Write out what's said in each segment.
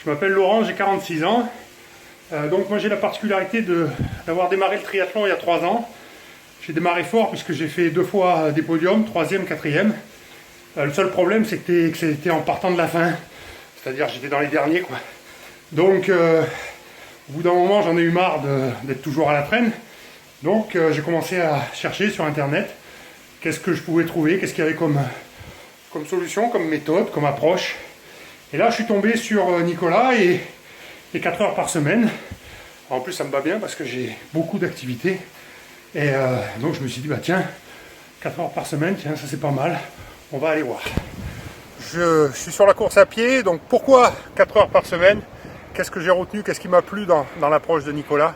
Je m'appelle Laurent, j'ai 46 ans. Donc moi j'ai la particularité d'avoir démarré le triathlon il y a 3 ans. J'ai démarré fort puisque j'ai fait 2 fois des podiums, 3e, 4e. Le seul problème c'était que c'était en partant de la fin. C'est-à-dire j'étais dans les derniers quoi. Donc au bout d'un moment j'en ai eu marre d'être toujours à la traîne. Donc j'ai commencé à chercher sur internet qu'est-ce que je pouvais trouver, qu'est-ce qu'il y avait comme solution, comme méthode, comme approche. Et là je suis tombé sur Nicolas et 4 heures par semaine. En plus ça me va bien parce que j'ai beaucoup d'activités. Et donc je me suis dit bah tiens, 4 heures par semaine, tiens ça c'est pas mal, on va aller voir. Je suis sur la course à pied, donc pourquoi 4 heures par semaine? Qu'est-ce que j'ai retenu, qu'est-ce qui m'a plu dans l'approche de Nicolas?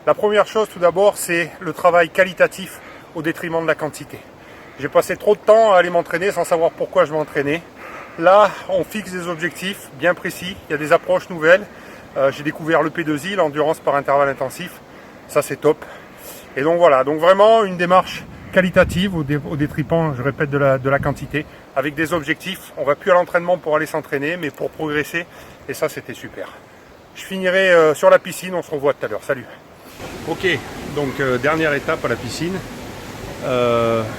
La première chose tout d'abord c'est le travail qualitatif au détriment de la quantité. J'ai passé trop de temps à aller m'entraîner sans savoir pourquoi je m'entraînais. Là, on fixe des objectifs bien précis, il y a des approches nouvelles. J'ai découvert le P2I, l'endurance par intervalle intensif, ça c'est top. Et donc voilà, donc vraiment une démarche qualitative au détriment, je répète, de la quantité, avec des objectifs. On va plus à l'entraînement pour aller s'entraîner, mais pour progresser, et ça c'était super. Je finirai sur la piscine, on se revoit tout à l'heure, salut. Ok, donc dernière étape à la piscine.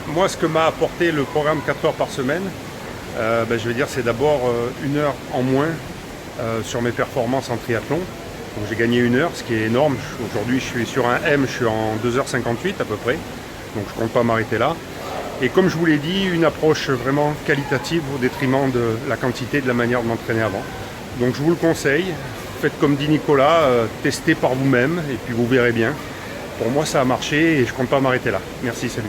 Moi ce que m'a apporté le programme 4 heures par semaine, je vais dire c'est d'abord 1 heure en moins sur mes performances en triathlon. Donc j'ai gagné 1 heure, ce qui est énorme. Aujourd'hui je suis sur un M, je suis en 2h58 à peu près. Donc je ne compte pas m'arrêter là. Et comme je vous l'ai dit, une approche vraiment qualitative au détriment de la quantité, de la manière de m'entraîner avant. Donc je vous le conseille, faites comme dit Nicolas, testez par vous-même et puis vous verrez bien. Pour moi ça a marché et je ne compte pas m'arrêter là. Merci, salut.